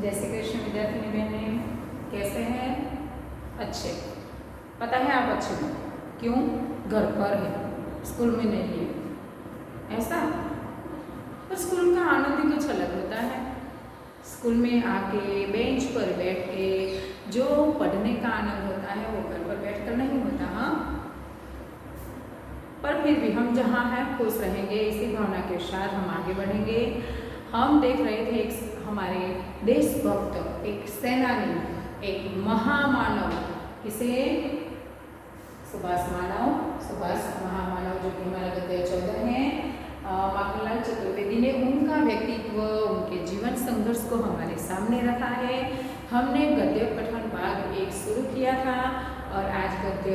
जय श्री कृष्ण विद्यार्थिनी बहने, कैसे हैं? अच्छे। पता है आप अच्छे हो क्यों? घर पर है, स्कूल में नहीं है ऐसा। पर स्कूल का आनंद ही कुछ अलग होता है। स्कूल में आके बेंच पर बैठ के जो पढ़ने का आनंद होता है वो घर पर बैठकर नहीं होता। हाँ, पर फिर भी हम जहाँ हैं खुश रहेंगे, इसी भावना के साथ हम आगे बढ़ेंगे। हम देख रहे थे एक हमारे देशभक्त, एक सेनानी, एक महामानव, किसे? सुभाष महामानव, जो कि हमारा गद्य 14 है। माखनलाल चतुर्वेदी ने उनका व्यक्तित्व, उनके जीवन संघर्ष को हमारे सामने रखा है। हमने गद्य पठन भाग 1 शुरू किया था और आज गद्य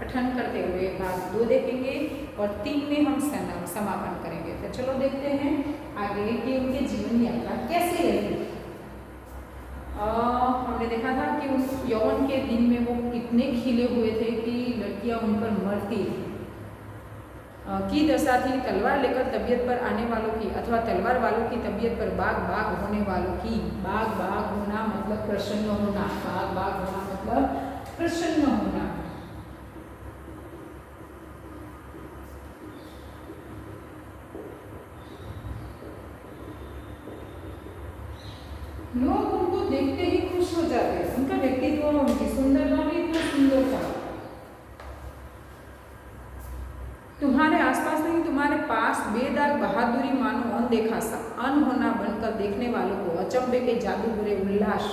पठन करते हुए भाग 2 देखेंगे और 3 में हम समापन करेंगे। तो चलो देखते हैं आगे कि उनके जीवन यात्रा कैसे रही। हमने देखा था कि उस यौवन के दिन में वो कितने खिले हुए थे कि लड़कियां उन पर मरती की दशा थी। तलवार लेकर तबीयत पर आने वालों की अथवा तलवार वालों की तबीयत पर बाग बाग होने वालों की। बाग बाग होना मतलब प्रसन्न होना, बाग बाग होना मतलब प्रसन्न होना। लोग उनको देखते ही खुश हो जाते हैं। उनका व्यक्तित्व, उनकी सुंदरता भी इतना सुंदर था। तुम्हारे आसपास नहीं, तुम्हारे पास बेदाग बहादुरी मानो अनदेखा सा अनहोना बनकर देखने वालों को अचंभे के जादू बुरे उल्लास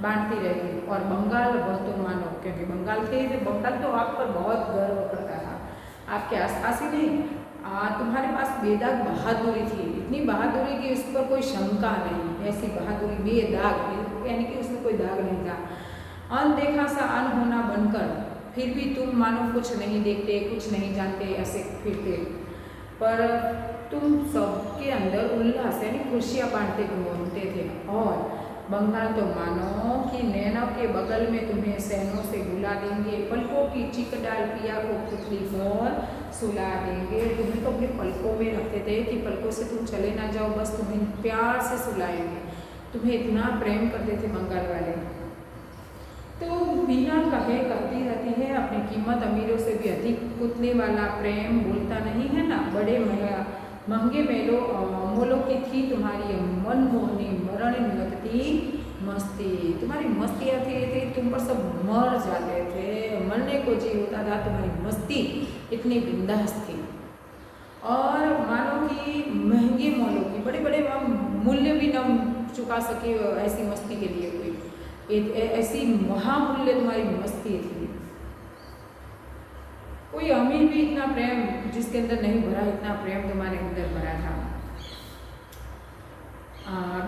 बांटती रहेगी। और बंगाल वह तो मानो, क्योंकि बंगाल थे, बंगाल तो आप पर बहुत गर्व करता था। आपके आसपास ही नहीं, तुम्हारे पास बेदाग बहादुरी थी, इतनी बहादुरी कि उस पर कोई शंका नहीं। ऐसी बहादुरी बेदाग, यानी कि उसमें कोई दाग नहीं था। अनदेखा सा अनहोना बनकर फिर भी तुम मानो कुछ नहीं देखते, कुछ नहीं जानते, ऐसे फिरते, पर तुम सबके अंदर उल्लास यानी खुशियाँ बांटते घूमते थे। और बंगाल तो मानो कि नैनों के बगल में तुम्हें सहनों से बुला देंगे, पलकों की चिक डाल पिया को पुतली पर सुला देंगे। तुम्हें तो अपने पलकों में रखते थे कि पलकों से तुम चले ना जाओ, बस तुम्हें प्यार से सुलाएंगे। तुम्हें इतना प्रेम करते थे बंगाल वाले। तो बिना कहे करती रहती है, अपनी कीमत अमीरों से भी अधिक पुतले वाला प्रेम बोलता नहीं है ना। बड़े महंगे मोलों की थी तुम्हारी मनमोहनी मरण लगती मस्ती। तुम्हारी मस्तियाँ थी, तुम पर सब मर जाते थे, मरने को जी होता था। तुम्हारी मस्ती इतनी बिंदास थी। और मानो कि महंगे मोलों की, बड़े बड़े मूल्य भी न चुका सके ऐसी मस्ती के लिए कोई, ऐसी महामूल्य तुम्हारी मस्ती थी। कोई अमीर भी इतना प्रेम जिसके अंदर नहीं भरा, इतना प्रेम तुम्हारे अंदर भरा था।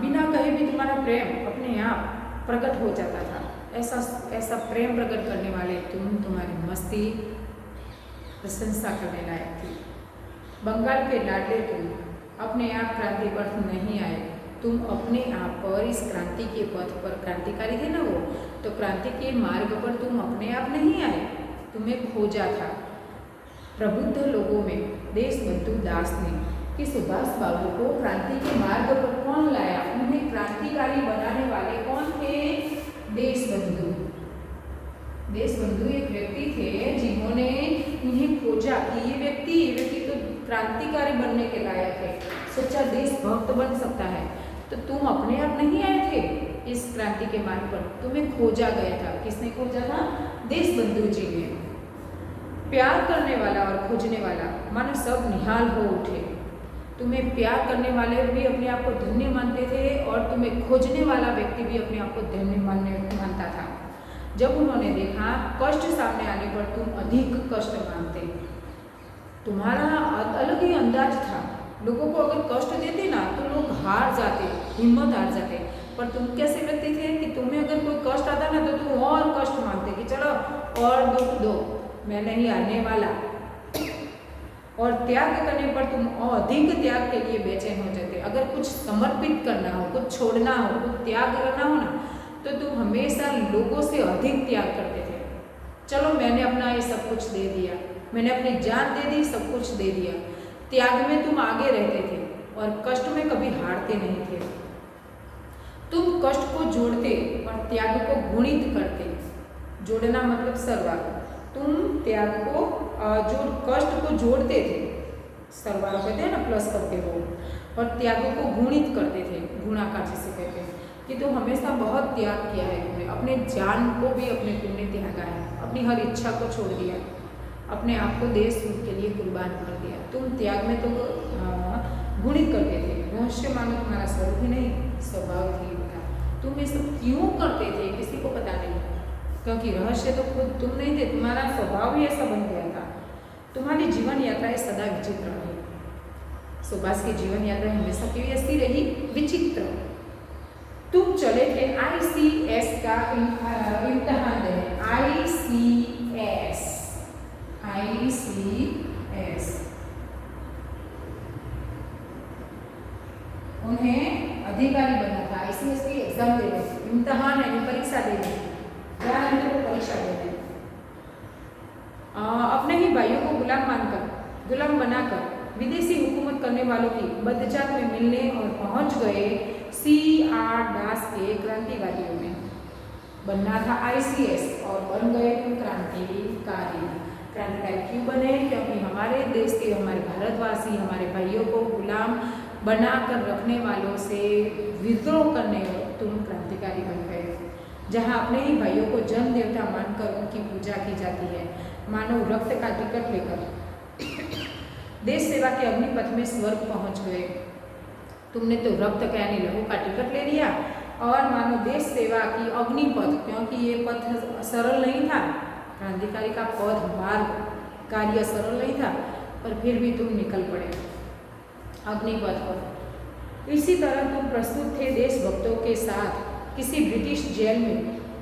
बिना कहे भी तुम्हारा प्रेम अपने आप प्रकट हो जाता था। ऐसा प्रेम प्रकट करने वाले तुम्हारी मस्ती प्रशंसा करने लायक थी। बंगाल के लाडले तुम अपने आप क्रांति पर नहीं आए, तुम अपने आप पर इस क्रांति के पथ पर, क्रांतिकारी थे ना वो, तो क्रांति के मार्ग पर तुम अपने आप नहीं आए, तुम्हें खोजा था प्रबुद्ध लोगों में देशबंधु दास ने कि सुभाष बाबू को क्रांति के मार्ग पर कौन लाया, उन्हें क्रांतिकारी बनाने वाले कौन थे? देशबंधु। देशबंधु एक व्यक्ति थे जिन्होंने इन्हें खोजा कि ये व्यक्ति तो क्रांतिकारी बनने के लायक है, सच्चा देशभक्त बन सकता है। तो तुम अपने आप नहीं आए थे इस क्रांति के मार्ग पर, तुम्हें खोजा गया था। किसने खोजा था? देशबंधु जी ने। प्यार करने वाला और खोजने वाला मानो सब निहाल हो उठे। तुम्हें प्यार करने वाले भी अपने आप को धन्य मानते थे और तुम्हें खोजने वाला व्यक्ति भी अपने आप को धन्य मानता था। जब उन्होंने देखा कष्ट सामने आने पर तुम अधिक कष्ट मानते, तुम्हारा अलग ही अंदाज था। लोगों को अगर कष्ट देते ना तो लोग हार जाते, हिम्मत हार जाते। पर तुम कैसे व्यक्ति थे कि तुम्हें अगर कोई कष्ट आता ना तो तुम और कष्ट मानते कि चलो और दुख दो, मैं नहीं हारने वाला। और त्याग करने पर तुम और अधिक त्याग के लिए बेचैन हो जाते। अगर कुछ समर्पित करना हो, कुछ छोड़ना हो, कुछ त्याग करना हो ना, तो तुम हमेशा लोगों से अधिक त्याग करते थे। चलो मैंने अपना ये सब कुछ दे दिया, मैंने अपनी जान दे दी, सब कुछ दे दिया। त्याग में तुम आगे रहते थे और कष्ट में कभी हारते नहीं थे। तुम कष्ट को जोड़ते और त्याग को गुणित करते। जोड़ना मतलब सरवारो। तुम त्याग को जो कष्ट को जोड़ते थे, सरवारो कहते हैं ना, प्लस करते हो, और त्याग को गुणित करते थे, गुणाकार जिसे कहते हैं, कि तुम हमेशा बहुत त्याग किया है तुमने, अपने जान को भी अपने तुमने त्यागा है, अपनी हर इच्छा को छोड़ दिया, अपने आप को देश के लिए कुर्बान कर दिया। तुम त्याग में तो गुणित करते थे। रहस्य मानो तुम्हारा स्वरूप ही नहीं, स्वभाव ही था। तुम ये सब क्यों करते थे किसी को पता नहीं, क्योंकि रहस्य तो खुद तुम नहीं थे, तुम्हारा स्वभाव ही ऐसा बन गया था। तुम्हारी जीवन यात्राएं सदा विचित्र रही। सुभाष की जीवन यात्रा हमेशा क्यों ऐसी रही? विचित्र। तुम चले थे ICS का इम्तहान देने। ICS उन्हें अधिकारी बनना था। ICS की एग्जाम देने, इम्तहान है, परीक्षा देने, परीक्षा देने। अपने ही भाइयों को गुलाम बनाकर विदेशी हुकूमत करने वालों की बदजात में मिलने और पहुंच गए CR दास के क्रांतिवादियों में। बनना था ICS और बन गए तुम क्रांतिकारी। क्रांतिकारी क्यों बने? क्योंकि हमारे देश के, हमारे भारतवासी, हमारे भाइयों को गुलाम बनाकर रखने वालों से विद्रोह करने तुम क्रांतिकारी बन गए। जहाँ अपने ही भाइयों को जन देवता मानकर उनकी पूजा की जाती है, मानव रक्त का टिकट लेकर देश सेवा के अग्निपथ में स्वर्ग पहुंच गए। तुमने तो रक्त का यानी लहू का टिकट ले लिया और मानो देश सेवा की अग्निपथ, क्योंकि ये पथ सरल नहीं था, क्रांतिकारी का पद मार्ग कार्य सरल नहीं था, पर फिर भी तुम निकल पड़े अग्निपथ पर। इसी तरह तुम प्रस्तुत थे देशभक्तों के साथ किसी ब्रिटिश जेल में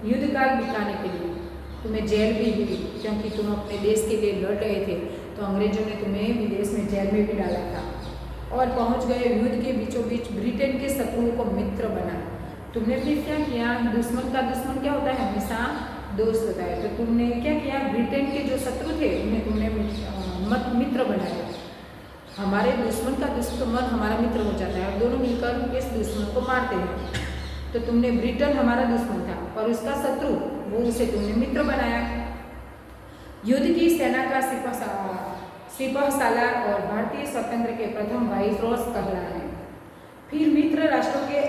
युद्धकाल बिताने के लिए। तुम्हें जेल भी हुई क्योंकि तुम अपने देश के लिए लड़ रहे थे, तो अंग्रेजों ने तुम्हें विदेश में जेल में भी डाला था और पहुंच गए युद्ध के बीचों बीच ब्रिटेन के शत्रुओं को मित्र बना। तुमने फिर क्या किया? दुश्मन का दुश्मन क्या होता है? हमेशा दोस्त होता है। तो तुमने क्या किया? ब्रिटेन के जो शत्रु थे उन्हें तुमने मित्र बनाया। हमारे दुश्मन का दुश्मन हमारा मित्र हो जाता है और दोनों मिलकर इस दुश्मन को मारते हैं। तो तुमने, ब्रिटेन हमारा दुश्मन था और उसका शत्रु, वो उसे तुमने मित्र बनाया। युद्ध की सेना का सिपाह सालार और भारतीय स्वतंत्र के प्रथम वाइसरॉय कहलाए। फिर मित्र राष्ट्रों के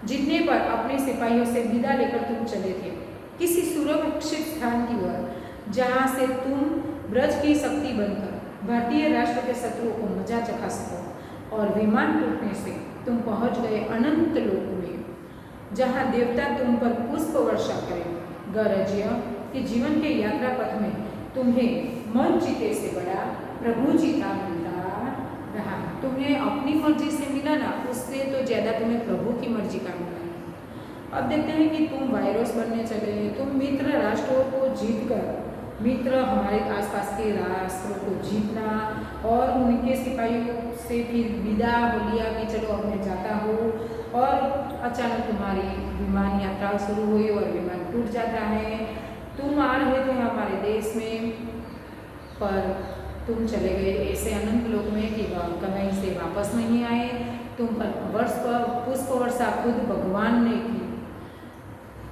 जीतने पर अपने सिपाहियों से विदा लेकर तुम चले थे किसी सुरक्षित स्थान की ओर, जहाँ से तुम ब्रज की शक्ति बनकर भारतीय राष्ट्र के शत्रुओं को मजा चखा सको। और विमान टूटने से तुम पहुंच गए अनंत लोक में, जहाँ देवता तुम पर पुष्प वर्षा करें। गरजिया कि जीवन के यात्रा पथ में तुम्हें मन जीते से बड़ा प्रभु जी का मिलता रहा। तुम्हें अपनी मर्जी से मिला ना, उससे तो ज़्यादा तुम्हें प्रभु की मर्जी का मिला। अब देखते हैं कि तुम वायरस बनने चले। तुम मित्र राष्ट्रों को जीतकर, मित्र हमारे आसपास के राष्ट्रों को जीतना और उनके सिपाहियों से फिर विदा हो लिया कि चलो अब मैं जाता हूँ, और अचानक तुम्हारी विमान यात्रा शुरू हुई और विमान टूट जाता है। तुम आ रहे थे हमारे देश में, पर तुम चले गए ऐसे अनंत लोक में कि कहीं से वापस नहीं आए। तुम पर पुष्प वर्षा खुद भगवान ने की।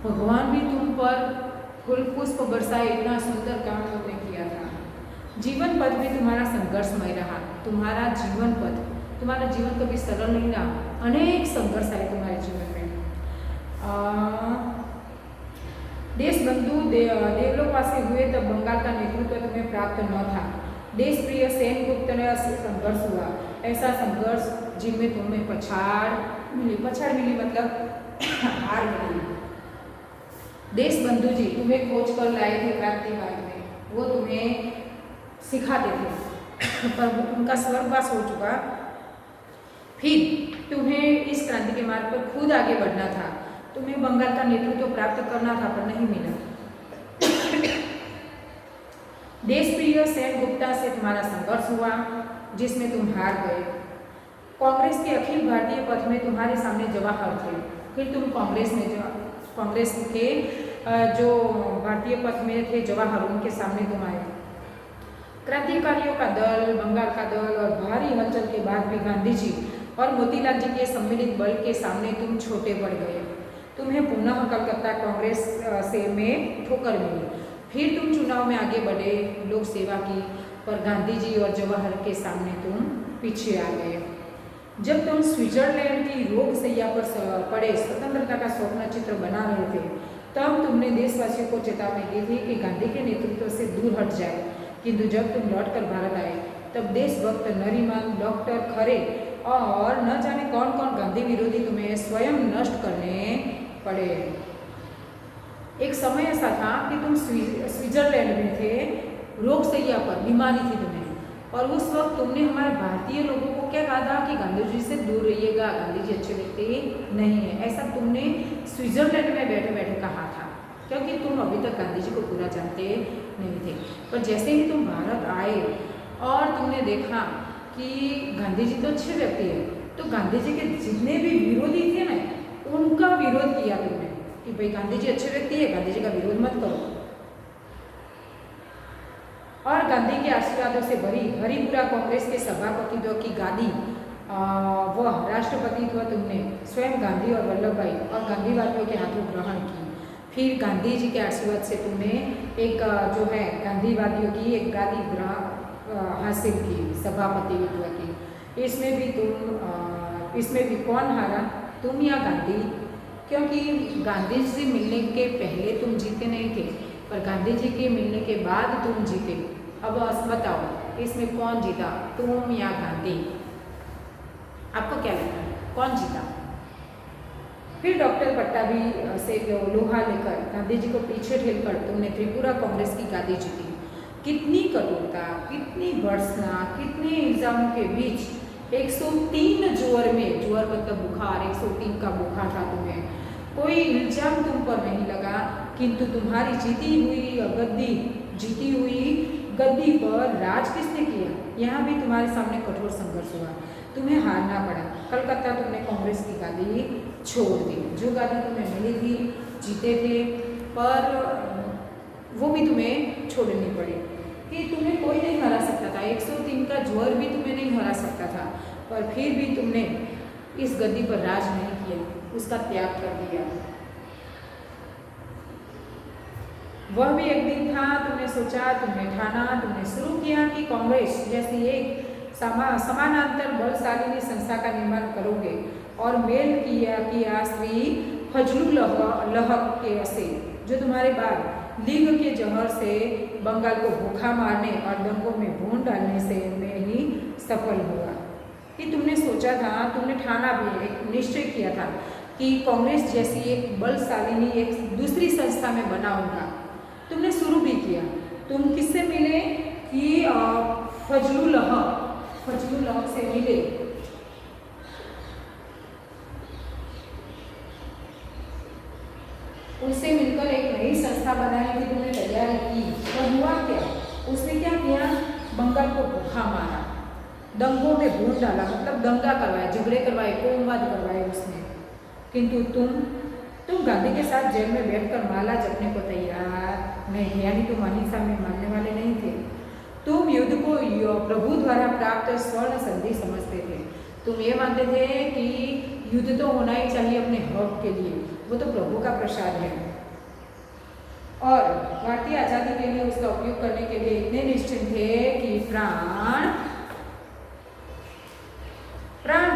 भगवान भी तुम पर फूल पुष्प बरसाए, इतना सुंदर काम तुमने किया था। जीवन पथ भी तुम्हारा संघर्षमय रहा। तुम्हारा जीवन पथ, तुम्हारा जीवन कभी सरल नहीं रहा। अनेक संघर्ष आए तुम्हारे जीवन में। देश बंधु देवलोकवासी हुए तब बंगाल का नेतृत्व तुम्हें प्राप्त न था। देश प्रिय सेनगुप्त ने संघर्ष हुआ, ऐसा संघर्ष जिनमें तुम्हें पछाड़ मिली मतलब हार मिली। देश बंधु जी तुम्हें खोज कर लाए थे क्रांति मार्ग में, वो तुम्हें सिखाते थे, पर उनका स्वर्गवास हो चुका। फिर तुम्हें इस क्रांति के मार्ग पर खुद आगे बढ़ना था। तुम्हें बंगाल का नेतृत्व प्राप्त करना था, पर नहीं मिला। देश प्रिय सेनगुप्ता से तुम्हारा संघर्ष हुआ, जिसमें तुम हार गए। कांग्रेस के अखिल भारतीय पथ में तुम्हारे सामने जवाहर थे, फिर तुम कांग्रेस के जो भारतीय पथ में थे जवाहर, उनके सामने तुम आए। क्रांतिकारियों का दल, बंगाल का दल और भारी हलचल के बाद भी गांधी जी और मोतीलाल जी के सम्मिलित बल के सामने तुम छोटे पड़ गए। तुम्हें पुनः कलकत्ता कांग्रेस से में ठोकर मिली। फिर तुम चुनाव में आगे बढ़े, लोक सेवा की, पर गांधी जी और जवाहर के सामने तुम पीछे आ गए। जब तुम स्विट्जरलैंड की रोग सैया पर पड़े स्वतंत्रता का स्वप्न चित्र बना रहे थे, तब तुमने देशवासियों को चेतावनी दी थी कि गांधी के नेतृत्व से दूर हट जाए। किंतु जब तुम लौटकर भारत आए, तब देशभक्त, नरीमन, डॉक्टर खरे और न जाने कौन कौन गांधी विरोधी तुम्हें स्वयं नष्ट करने पड़े। एक समय ऐसा था कि तुम स्विट्जरलैंड में थे, रोग सैया पर, बीमारी थी तुम्हें, और उस वक्त तुमने हमारे भारतीय लोगों को क्या कहा था कि गांधी जी से दूर रहिएगा, गांधी जी अच्छे व्यक्ति नहीं है। ऐसा तुमने स्विट्जरलैंड में बैठे बैठे कहा था, क्योंकि तुम अभी तक गांधी जी को पूरा जानते नहीं थे। पर जैसे ही तुम भारत आए और तुमने देखा कि गांधी जी तो अच्छे व्यक्ति है, तो गांधी जी के जितने भी विरोधी थे ना, उनका विरोध किया तुमने कि भाई गांधी जी अच्छे व्यक्ति है, गांधी जी का विरोध मत करो। और गांधी के आशीर्वादों से भरी हरिपुरा कांग्रेस के सभापतित्व की गादी वह राष्ट्रपतित्व तुमने स्वयं गांधी और वल्लभ भाई और गांधीवादियों के हाथों ग्रहण की। फिर गांधी जी के आशीर्वाद से तुमने एक जो है गांधीवादियों की एक गादी हासिल की, सभापतित्व की। इसमें भी कौन हारा, तुम या गांधी? क्योंकि गांधी जी से मिलने के पहले तुम जीते नहीं थे, पर गांधी जी के मिलने के बाद तुम जीते। अब बताओ, इसमें कौन जीता, तुम या गांधी? आपको क्या लगता है, कौन जीता? फिर डॉक्टर पट्टाभी से लोहा लेकर गांधी जी को पीछे ठेलकर तुमने त्रिपुरा कांग्रेस की गादी जीती। कितनी कठोरता, कितनी भर्त्सना, कितने इल्जामों के बीच 103 ज्वर में, ज्वर मतलब बुखार, 103 का बुखार था तुम्हें, कोई इल्जाम तुम पर नहीं लगा। किंतु तुम्हारी जीती हुई गद्दी पर राज किसने किया? यहाँ भी तुम्हारे सामने कठोर संघर्ष हुआ, तुम्हें हारना पड़ा। कलकत्ता तुमने कांग्रेस की गादी छोड़ दी, जो गादी तुम्हें मिली थी, जीते थे, पर वो भी तुम्हें छोड़नी पड़ी कि तुम्हें कोई नहीं हरा सकता था। 103 का ज्वर भी तुम्हें नहीं हरा सकता था, पर फिर भी तुमने इस गद्दी पर राज नहीं किया, उसका त्याग कर दिया। वह भी एक दिन था, तुमने सोचा, तुमने ठाना, तुमने शुरू किया कि कांग्रेस जैसी एक समानांतर बलशालिनी संस्था का निर्माण करोगे और मेल किया श्री फजलुल हक के से, जो तुम्हारे बाद लीग के जहर से बंगाल को भूखा मारने और दंगों में भून डालने से में ही सफल हुआ। कि तुमने सोचा था, तुमने ठाना भी, एक निश्चय किया था कि कांग्रेस जैसी एक बलशालिनी एक दूसरी संस्था में बनाऊंगा। तुमने शुरू भी किया। तुम किससे मिले कि फजलुल हक से मिले। उससे मिलकर एक नई संस्था बनाने की तुमने तैयारी की। और हुआ क्या? उसने क्या किया? बंगाल को भूखा मारा, दंगों में भून डाला, मतलब दंगा करवाया, झगड़े करवाए, कोमवाद करवाए उसने। किंतु तुम गांधी के साथ जेल में बैठकर माला जपने को तैयार नहीं, यानी तुम अहिंसा में मानने वाले नहीं थे। तुम युद्ध को प्रभु द्वारा प्राप्त स्वर्ण संधि समझते थे। तुम ये मानते थे कि युद्ध तो होना ही चाहिए अपने हक के लिए, वो तो प्रभु का प्रसाद है, और भारतीय आज़ादी के लिए उसका उपयोग करने के लिए इतने निश्चित थे कि प्राण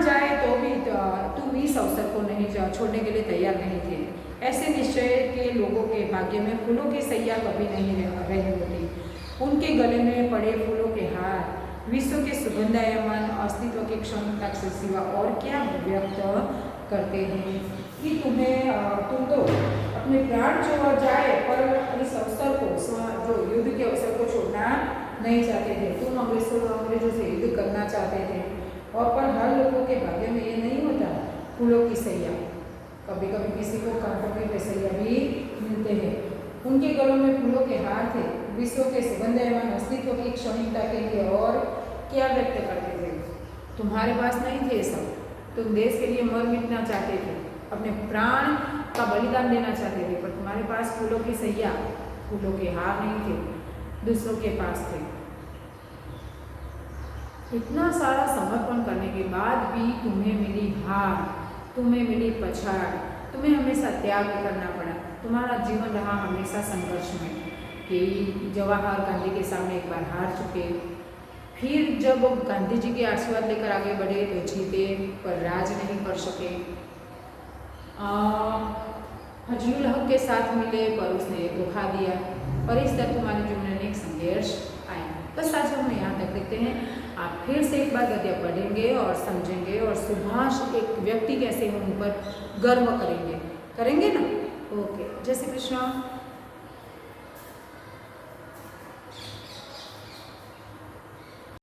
जाए तो भी तुम इस अवसर को नहीं छोड़ने के लिए तैयार नहीं थे। ऐसे निश्चय के लोगों के भाग्य में फूलों की सैया कभी नहीं रही होती। उनके गले में पड़े फूलों के हार विश्व के सुगंधायमान अस्तित्व के क्षमता से सिवा और क्या व्यक्त करते हैं कि तुम तो अपने प्राण छोड़ जाए पर इस अवसर को, जो युद्ध के अवसर को छोड़ना नहीं चाहते थे। तुम अंग्रेजों से युद्ध करना चाहते थे, और पर हर लोगों के भाग्य में ये नहीं होता फूलों की सैया। कभी कभी किसी को कांटों के सैया भी मिलते हैं। उनके गलों में फूलों के हार थे, विश्व के सुगंधायमान अस्तित्व की क्षणिकता के लिए और क्या व्यक्त करते थे। तुम्हारे पास नहीं थे सब। तुम देश के लिए मर मिटना चाहते थे, अपने प्राण का बलिदान देना चाहते थे, पर तुम्हारे पास फूलों की सैया, फूलों के हार नहीं थे, दूसरों के पास थे। इतना सारा समर्पण करने के बाद भी तुम्हें मिली हार, तुम्हें मिली पछाड़, तुम्हें हमेशा त्याग करना पड़ा। तुम्हारा जीवन रहा हमेशा संघर्ष में कि जवाहर गांधी के सामने एक बार हार चुके, फिर जब गांधी जी के आशीर्वाद लेकर आगे बढ़े तो जीते पर राज नहीं कर सके। फजलुल हक के साथ मिले पर उसने धोखा दिया और इस तरह तुम्हारे जीवन में एक संघर्ष आया। बस आज हम यहाँ तक देखते हैं। आप फिर से एक बार गद्य पढ़ेंगे और समझेंगे और सुभाष एक व्यक्ति कैसे हैं उन पर गर्व करेंगे ना। ओके, जय श्री कृष्ण।